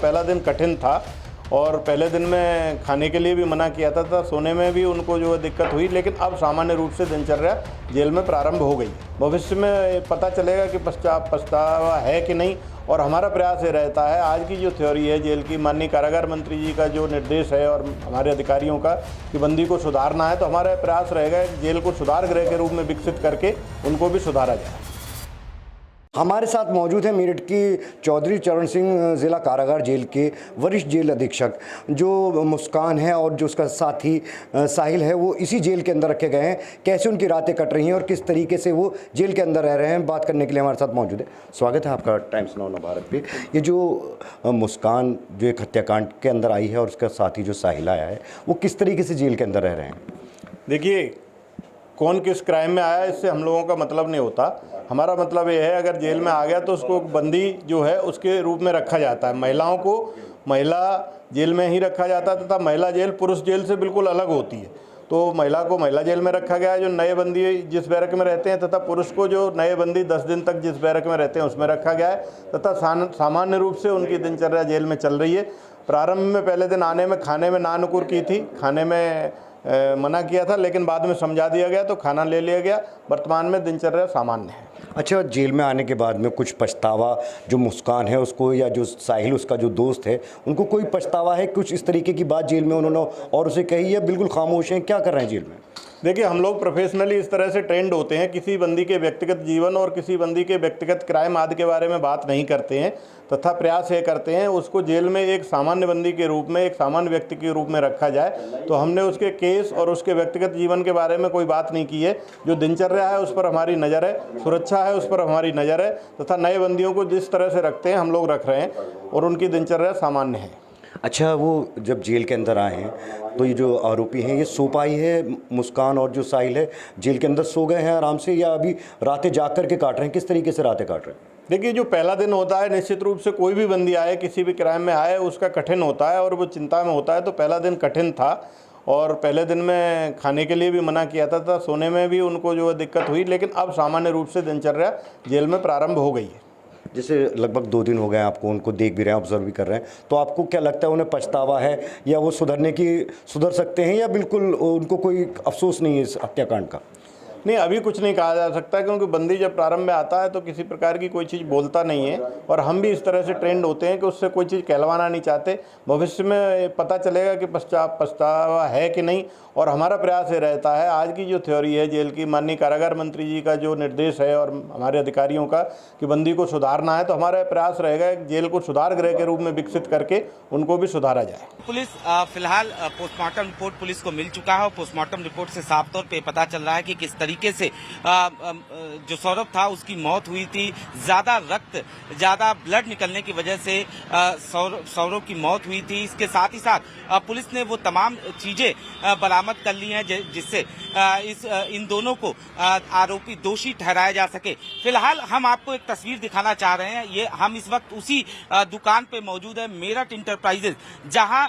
पहला दिन कठिन था और पहले दिन में खाने के लिए भी मना किया था, सोने में भी उनको जो है दिक्कत हुई, लेकिन अब सामान्य रूप से दिनचर्या जेल में प्रारंभ हो गई। भविष्य में पता चलेगा कि पछतावा है कि नहीं, और हमारा प्रयास ये रहता है, आज की जो थ्योरी है जेल की, माननीय कारागार मंत्री जी का जो निर्देश है और हमारे अधिकारियों का कि बंदी को सुधारना है, तो हमारा प्रयास रहेगा जेल को सुधार गृह के रूप में विकसित करके उनको भी सुधारा जाए। हमारे साथ मौजूद है मेरठ की चौधरी चरण सिंह जिला कारागार जेल के वरिष्ठ जेल अधीक्षक जो मुस्कान है और जो उसका साथी साहिल है, वो इसी जेल के अंदर रखे गए हैं। कैसे उनकी रातें कट रही हैं और किस तरीके से वो जेल के अंदर रह रहे हैं, बात करने के लिए हमारे साथ मौजूद है। स्वागत है आपका टाइम्स नाउ भारत पे। ये जो मुस्कान जो एक हत्याकांड के अंदर आई है और उसका साथी जो साहिल आया है, वो किस तरीके से जेल के अंदर रह रहे हैं? देखिए, कौन किस क्राइम में आया इससे हम लोगों का मतलब नहीं होता। हमारा मतलब ये है, अगर जेल में आ गया तो उसको बंदी जो है उसके रूप में रखा जाता है। महिलाओं को महिला जेल में ही रखा जाता है तथा महिला जेल पुरुष जेल से बिल्कुल अलग होती है। तो महिला को महिला जेल में रखा गया है, जो नए बंदी जिस बैरक में रहते हैं, तथा पुरुष को जो नए बंदी 10 दिन तक जिस बैरक में रहते हैं उसमें रखा गया है, तथा सामान्य रूप से उनकी दिनचर्या जेल में चल रही है। प्रारंभ में पहले दिन आने में खाने में नानुकुर की थी, खाने में मना किया था, लेकिन बाद में समझा दिया गया तो खाना ले लिया गया। वर्तमान में दिनचर्या सामान्य है। अच्छा, जेल में आने के बाद में कुछ पछतावा जो मुस्कान है उसको, या जो साहिल उसका जो दोस्त है, उनको कोई पछतावा है? कुछ इस तरीके की बात जेल में उन्होंने और उसे कही, या बिल्कुल खामोश हैं? क्या कर रहे हैं जेल में? देखिए, हम लोग प्रोफेशनली इस तरह से ट्रेंड होते हैं, किसी बंदी के व्यक्तिगत जीवन और किसी बंदी के व्यक्तिगत क्राइम आदि के बारे में बात नहीं करते हैं, तथा प्रयास ये करते हैं उसको जेल में एक सामान्य बंदी के रूप में, एक सामान्य व्यक्ति के रूप में रखा जाए। तो हमने उसके केस और उसके व्यक्तिगत जीवन के बारे में कोई बात नहीं की है। जो दिनचर्या है उस पर हमारी नज़र है, सुरक्षा है उस पर हमारी नज़र है, तथा नए बंदियों को जिस तरह से रखते हैं हम लोग रख रहे हैं और उनकी दिनचर्या सामान्य है। अच्छा, वो जब जेल के अंदर आए हैं तो ये जो आरोपी हैं ये सो पाई है, मुस्कान और जो साहिल है जेल के अंदर सो गए हैं आराम से, या अभी रातें जाग करके काट रहे हैं? किस तरीके से रातें काट रहे हैं? देखिए, जो पहला दिन होता है, निश्चित रूप से कोई भी बंदी आए किसी भी क्राइम में आए उसका कठिन होता है और वो चिंता में होता है। तो पहला दिन कठिन था और पहले दिन में खाने के लिए भी मना किया था, सोने में भी उनको जो है दिक्कत हुई, लेकिन अब सामान्य रूप से दिनचर्या जेल में प्रारंभ हो गई है। जैसे लगभग 2 दिन हो गए आपको उनको देख भी रहे हैं, ऑब्जर्व भी कर रहे हैं, तो आपको क्या लगता है उन्हें पछतावा है, या वो सुधर सकते हैं, या बिल्कुल उनको कोई अफसोस नहीं है इस हत्याकांड का? नहीं, अभी कुछ नहीं कहा जा सकता, क्योंकि बंदी जब प्रारंभ में आता है तो किसी प्रकार की कोई चीज़ बोलता नहीं है, और हम भी इस तरह से ट्रेंड होते हैं कि उससे कोई चीज़ कहलवाना नहीं चाहते। भविष्य में पता चलेगा कि पछतावा है कि नहीं, और हमारा प्रयास ये रहता है, आज की जो थ्योरी है जेल की, माननीय कारागार मंत्री जी का जो निर्देश है और हमारे अधिकारियों का कि बंदी को सुधारना है, तो हमारा प्रयास रहेगा जेल को सुधार गृह के रूप में विकसित करके उनको भी सुधारा जाए। पुलिस फिलहाल पोस्टमार्टम रिपोर्ट पुलिस को मिल चुका है और पोस्टमार्टम रिपोर्ट से साफ तौर पे पता चल रहा है कि किस तरीके से जो सौरभ था उसकी मौत हुई थी। ज्यादा ब्लड निकलने की वजह से सौरभ की मौत हुई थी। इसके साथ ही साथ पुलिस ने वो तमाम चीजें बरामद कर ली हैं जिससे इन दोनों को आरोपी दोषी ठहराया जा सके। फिलहाल हम आपको एक तस्वीर दिखाना चाह रहे हैं। ये हम इस वक्त उसी दुकान पे मौजूद है, मेरठ इंटरप्राइजेज, जहां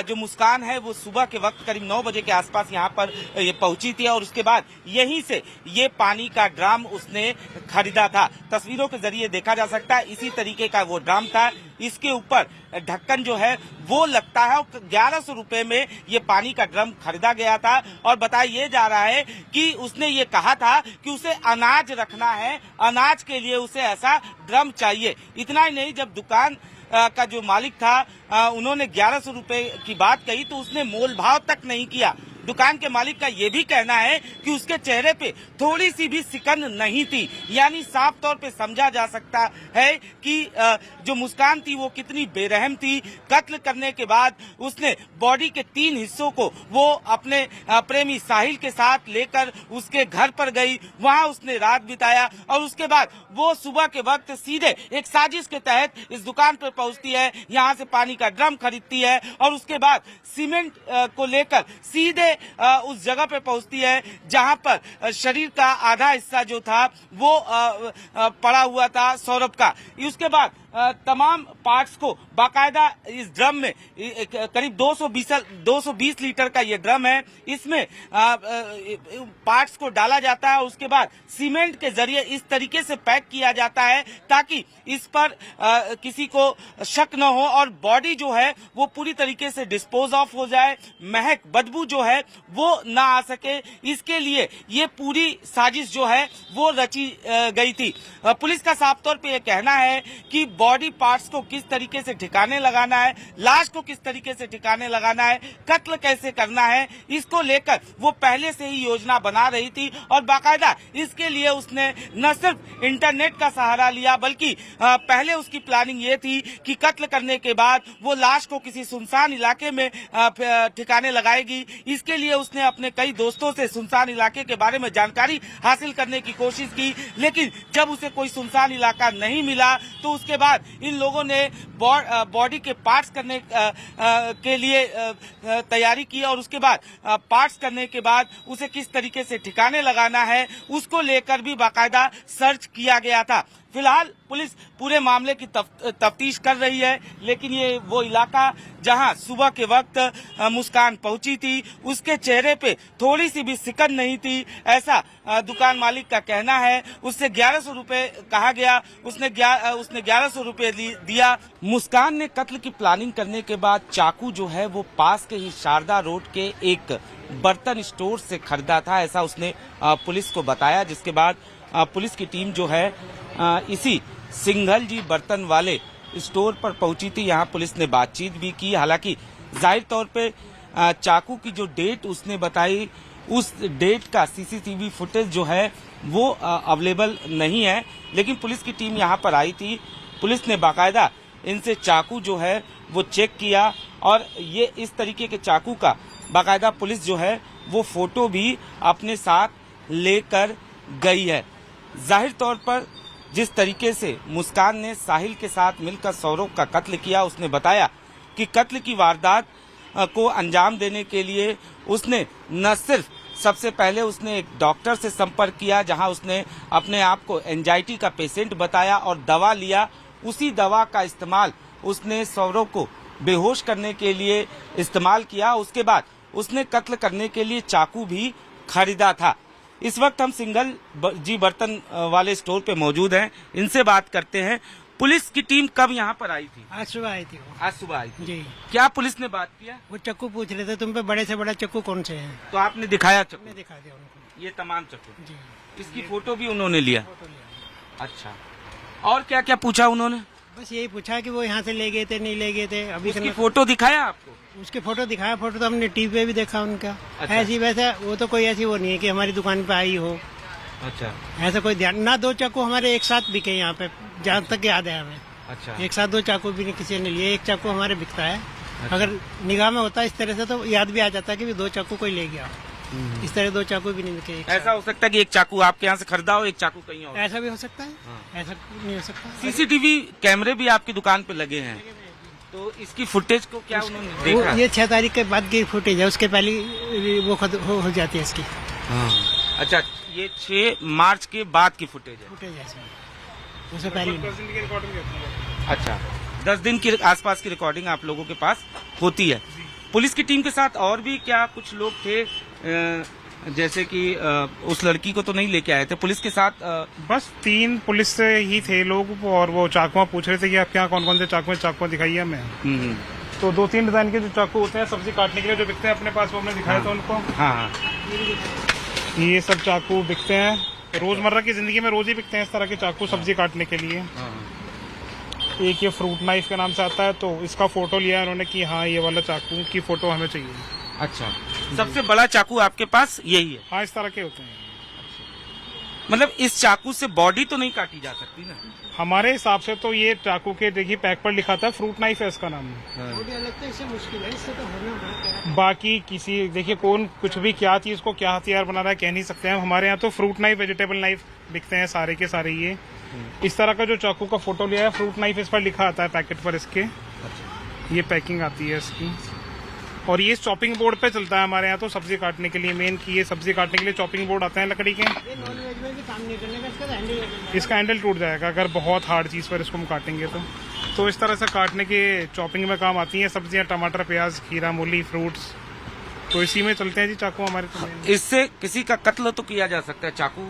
जो मुस्कान है वो सुबह के वक्त करीब 9 बजे के आसपास यहाँ पर ये पहुंची थी और उसके बाद यहीं से ये पानी का ड्राम उसने खरीदा था। तस्वीरों के जरिए देखा जा सकता है इसी तरीके का वो ड्राम था। इसके ऊपर ढक्कन जो है वो लगता है और 1100 रुपए में ये पानी का ड्रम खरीदा गया था। और बताया ये जा रहा है कि उसने ये कहा था कि उसे अनाज रखना है, अनाज के लिए उसे ऐसा ड्रम चाहिए। इतना ही नहीं, जब दुकान का जो मालिक था उन्होंने 1100 रुपए की बात कही तो उसने मोल भाव तक नहीं किया। दुकान के मालिक का ये भी कहना है कि उसके चेहरे पे थोड़ी सी भी सिकन नहीं थी, यानी साफ तौर पे समझा जा सकता है कि जो मुस्कान थी वो कितनी बेरहम थी। कत्ल करने के बाद उसने बॉडी के 3 हिस्सों को वो अपने प्रेमी साहिल के साथ लेकर उसके घर पर गई, वहां उसने रात बिताया और उसके बाद वो सुबह के वक्त सीधे एक साजिश के तहत इस दुकान पर पहुंचती है, यहाँ से पानी का ड्रम खरीदती है और उसके बाद सीमेंट को लेकर सीधे उस जगह पे पहुंचती है जहां पर शरीर का आधा हिस्सा जो था वो पड़ा हुआ था सौरभ का। उसके बाद तमाम पार्ट्स को बाकायदा इस ड्रम में करीब 220 लीटर का ये ड्रम है, इसमें पार्ट्स को डाला जाता है। उसके बाद सीमेंट के जरिए इस तरीके से पैक किया जाता है ताकि इस पर किसी को शक न हो और बॉडी जो है वो पूरी तरीके से डिस्पोज ऑफ हो जाए, महक बदबू जो है वो ना आ सके। इसके लिए ये पूरी साजिश जो है वो रची गई थी। पुलिस का साफ तौर पे ये कहना है कि बॉडी पार्ट्स को किस तरीके से ठिकाने लगाना है, लाश को किस तरीके से ठिकाने लगाना है, कत्ल कैसे करना है, इसको लेकर वो पहले से ही योजना बना रही थी और बाकायदा इसके लिए उसने न सिर्फ इंटरनेट का सहारा लिया बल्कि पहले उसकी प्लानिंग ये थी कि कत्ल करने के बाद वो लाश को किसी सुनसान इलाके में ठिकाने लगाएगी। इसके लिए उसने अपने कई दोस्तों से सुनसान इलाके के बारे में जानकारी हासिल करने की कोशिश की, लेकिन जब उसे कोई सुनसान इलाका नहीं मिला तो उसके बाद इन लोगों ने बॉडी के पार्ट्स करने के लिए तैयारी की और उसके बाद पार्ट्स करने के बाद उसे किस तरीके से ठिकाने लगाना है उसको लेकर भी बाकायदा सर्च किया गया था। फिलहाल पुलिस पूरे मामले की तफ्तीश कर रही है, लेकिन ये वो इलाका जहां सुबह के वक्त मुस्कान पहुंची थी, उसके चेहरे पे थोड़ी सी भी सिकन नहीं थी, ऐसा दुकान मालिक का कहना है। उससे 1100 रुपए कहा गया, उसने 1100 रुपए दिया। मुस्कान ने कत्ल की प्लानिंग करने के बाद चाकू जो है वो पास के ही शारदा रोड के एक बर्तन स्टोर से खरीदा था, ऐसा उसने पुलिस को बताया। जिसके बाद पुलिस की टीम जो है इसी सिंघल जी बर्तन वाले स्टोर पर पहुंची थी। यहाँ पुलिस ने बातचीत भी की। हालांकि जाहिर तौर पे चाकू की जो डेट उसने बताई, उस डेट का सीसीटीवी फुटेज जो है वो अवेलेबल नहीं है, लेकिन पुलिस की टीम यहाँ पर आई थी। पुलिस ने बाकायदा इनसे चाकू जो है वो चेक किया और ये इस तरीके के चाकू का बाकायदा पुलिस जो है वो फोटो भी अपने साथ लेकर गई है। जाहिर तौर पर जिस तरीके से मुस्कान ने साहिल के साथ मिलकर सौरभ का कत्ल किया, उसने बताया कि कत्ल की वारदात को अंजाम देने के लिए उसने न सिर्फ सबसे पहले उसने एक डॉक्टर से संपर्क किया जहां उसने अपने आप को एंजाइटी का पेशेंट बताया और दवा लिया। उसी दवा का इस्तेमाल उसने सौरभ को बेहोश करने के लिए इस्तेमाल किया। उसके बाद उसने कत्ल करने के लिए चाकू भी खरीदा था। इस वक्त हम सिंघल जी बर्तन वाले स्टोर पे मौजूद हैं, इनसे बात करते हैं। पुलिस की टीम कब यहाँ पर आई थी? आज सुबह आई थी वो। आज सुबह आई थी जी। क्या पुलिस ने बात किया? वो चक्कू पूछ रहे थे, तुम पे बड़े से बड़ा चक्कू कौन से हैं? तो आपने दिखाया चक्कू? मैं दिखा दिया उनको। ये तमाम चक्कू जी। इसकी फोटो भी उन्होंने लिया? फोटो लिया। अच्छा, और क्या क्या पूछा उन्होंने? बस यही पूछा कि वो यहाँ से ले गए थे नहीं ले गए थे। अभी उसकी फोटो दिखाया आपको? उसके फोटो दिखाया, फोटो तो हमने टीवी पे भी देखा उनका। अच्छा। ऐसी वैसे वो तो कोई ऐसी वो नहीं है कि हमारी दुकान पे आई हो। अच्छा, ऐसा कोई ध्यान ना। 2 चाकू हमारे एक साथ बिके यहाँ पे, जहाँ तक याद है हमें। अच्छा, एक साथ 2 चाकू भी किसी ने लिए। एक चाकू हमारे बिकता है। अगर निगाह में होता इस तरह से तो याद भी आ जाता है कि 2 चाकू कोई ले गया। इस तरह 2 चाकू भी नहीं बिके। ऐसा हो सकता है कि एक चाकू आपके यहाँ से खरीदा हो, एक चाकू कहीं और? ऐसा भी हो सकता है। ऐसा नहीं हो सकता। सीसीटीवी कैमरे भी आपकी दुकान पे लगे हैं, तो इसकी फुटेज को क्या उन्होंने देखा? ये 6 तारीख के बाद की फुटेज है, उसके पहले वो हो जाती है इसकी। अच्छा, ये 6 मार्च के बाद की फुटेज है? फुटेज है उससे पहले। अच्छा, 10 दिन के आसपास की रिकॉर्डिंग आप लोगों के पास होती है। पुलिस की टीम के साथ और भी क्या कुछ लोग थे, जैसे कि उस लड़की को तो नहीं लेके आए थे पुलिस के साथ? बस 3 पुलिस से ही थे लोग, और वो चाकुआ पूछ रहे थे कि आप क्या कौन कौन से चाकुआ दिखाइए हमें। तो 2-3 डिजाइन के जो चाकू होते हैं सब्जी काटने के लिए जो बिकते हैं अपने पास, वो हमने दिखाया था उनको। हाँ, ये सब चाकू बिकते हैं, रोजमर्रा की जिंदगी में रोज ही बिकते हैं इस तरह के चाकू सब्जी काटने के लिए। एक ये फ्रूट नाइफ के नाम से आता है, तो इसका फोटो लिया उन्होंने कि हाँ ये वाला चाकू की फोटो हमें चाहिए। अच्छा, सबसे बड़ा चाकू आपके पास यही है? हाँ, इस तरह के होते हैं। मतलब इस चाकू से बॉडी तो नहीं काटी जा सकती ना? हमारे हिसाब से तो ये चाकू के देखिए पैक पर लिखा था फ्रूट नाइफ है इसका नाम। मुश्किल है, इससे तो होना। बाकी किसी देखिए कौन कुछ भी क्या चीज को क्या हथियार बना रहा है कह नहीं सकते हैं। हमारे यहाँ तो फ्रूट नाइफ वेजिटेबल नाइफ बिकते हैं सारे के सारे। ये इस तरह का जो चाकू का फोटो लिया है, फ्रूट नाइफ इस पर लिखा आता है पैकेट पर इसके। ये पैकिंग आती है इसकी, और ये चॉपिंग बोर्ड पे चलता है हमारे यहाँ तो सब्जी काटने के लिए। मेन की ये सब्जी काटने के लिए चॉपिंग बोर्ड आते हैं लकड़ी के। इसका हैंडल टूट जाएगा अगर बहुत हार्ड चीज पर इसको हम काटेंगे तो। तो इस तरह से काटने के चॉपिंग में काम आती हैं सब्जियां, टमाटर, प्याज, खीरा, मूली, फ्रूट्स। तो इसी में चलते हैं जी चाकू हमारे तो। इससे किसी का कत्ल तो किया जा सकता है चाकू?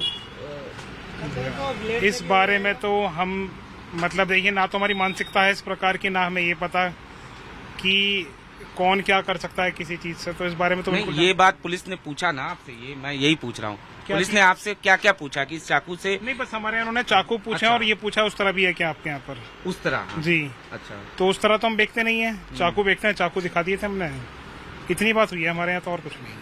इस बारे में तो हम मतलब देखिए, ना तो हमारी मानसिकता है इस प्रकार की, ना हमें ये पता कि कौन क्या कर सकता है किसी चीज से। तो इस बारे में तो नहीं, ये बात पुलिस ने पूछा ना आपसे? ये मैं यही पूछ रहा हूँ, पुलिस ने आपसे क्या क्या पूछा कि इस चाकू से? नहीं, बस हमारे यहाँ उन्होंने चाकू पूछे। अच्छा। और ये पूछा उस तरह भी है क्या आपके यहाँ पर? उस तरह? हाँ। जी। अच्छा। तो उस तरह तो हम बेचते नहीं है, चाकू बेचते हैं, चाकू दिखा दिए थे हमने। इतनी बात हुई है हमारे यहाँ, तो और कुछ नहीं।